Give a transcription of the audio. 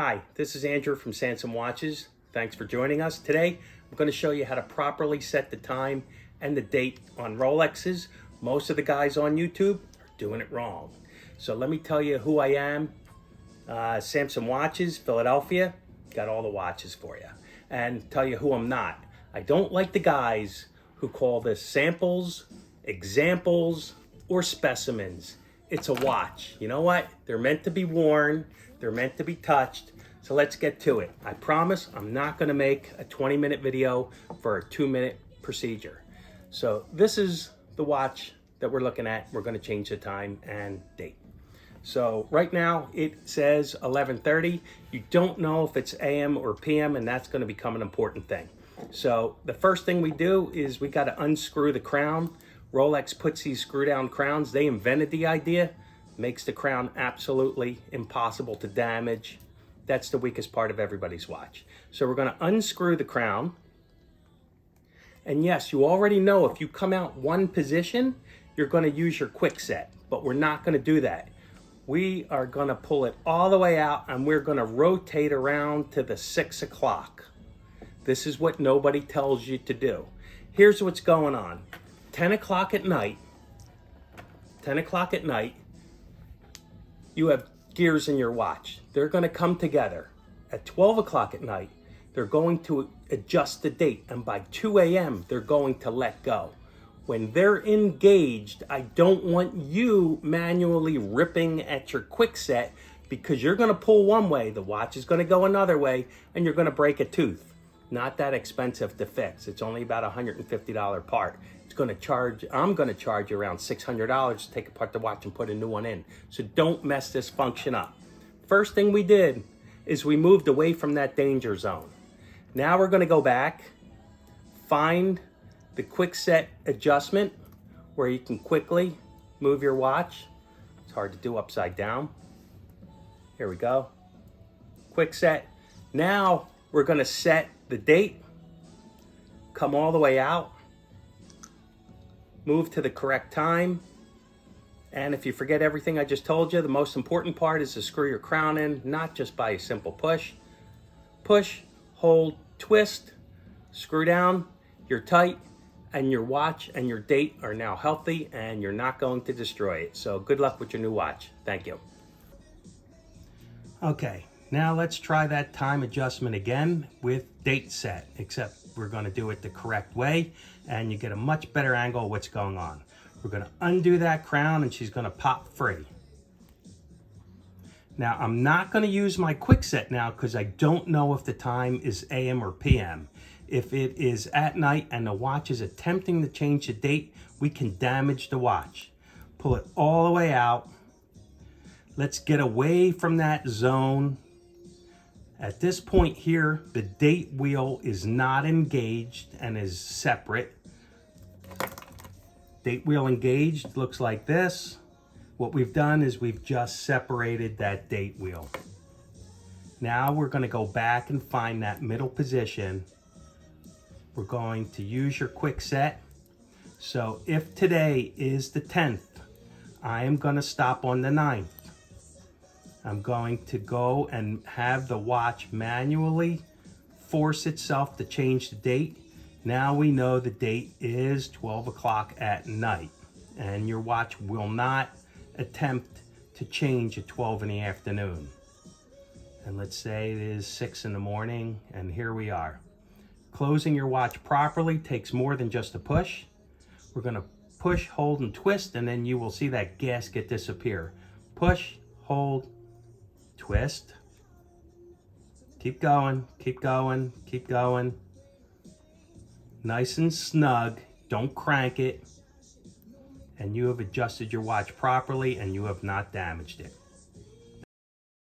Hi, this is Andrew from SANSOM Watches. Thanks for joining us. Today, I'm going to show you how to properly set the time and the date on Rolexes. Most of the guys on YouTube are doing it wrong. So let me tell you who I am. SANSOM Watches, Philadelphia, got all the watches for you. And tell you who I'm not. I don't like the guys who call this samples, examples, or specimens. It's a watch. You know what? They're meant to be worn. They're meant to be touched. So let's get to it. I promise I'm not going to make a 20-minute video for a 2-minute procedure. So this is the watch that we're looking at. We're going to change the time and date. So right now it says 11:30. You don't know if it's AM or PM, and that's going to become an important thing. So the first thing we do is we got to unscrew the crown. Rolex puts these screw down crowns. They invented the idea. Makes the crown absolutely impossible to damage. That's the weakest part of everybody's watch. So we're going to unscrew the crown. And yes, you already know if you come out one position, you're going to use your quick set, but we're not going to do that. We are going to pull it all the way out and we're going to rotate around to the 6 o'clock. This is what nobody tells you to do. Here's what's going on. 10 o'clock at night, you have gears in your watch. They're going to come together. At 12 o'clock at night, they're going to adjust the date. And by 2 a.m., they're going to let go. When they're engaged, I don't want you manually ripping at your quick set because you're going to pull one way, the watch is going to go another way, and you're going to break a tooth. Not that expensive to fix. It's only about a $150 part. I'm going to charge you around $600 to take apart the watch and put a new one in. So don't mess this function up. First thing we did is we moved away from that danger zone. Now we're going to go back, find the quick set adjustment where you can quickly move your watch. It's hard to do upside down. Here we go. Quick set. Now we're going to set the date, come all the way out, move to the correct time. And if you forget everything I just told you, the most important part is to screw your crown in, not just by a simple push. Push, hold, twist, screw down, you're tight, and your watch and your date are now healthy and you're not going to destroy it. So good luck with your new watch. Thank you. Okay, now let's try that time adjustment again with date set, except we're going to do it the correct way and you get a much better angle of what's going on. We're going to undo that crown and she's going to pop free. Now I'm not going to use my quick set now because I don't know if the time is AM or PM. If it is at night and the watch is attempting to change the date, we can damage the watch. Pull it all the way out. Let's get away from that zone. At this point here, the date wheel is not engaged and is separate. Date wheel engaged looks like this. What we've done is we've just separated that date wheel. Now we're going to go back and find that middle position. We're going to use your quick set. So if today is the 10th, I am going to stop on the 9th. I'm going to go and have the watch manually force itself to change the date. Now we know the date is 12 o'clock at night and your watch will not attempt to change at 12 in the afternoon. And let's say it is 6 in the morning and here we are. Closing your watch properly takes more than just a push. We're going to push, hold, and twist, and then you will see that gasket disappear. Push, hold, twist. Keep going, keep going, keep going. Nice and snug. Don't crank it. And you have adjusted your watch properly and you have not damaged it.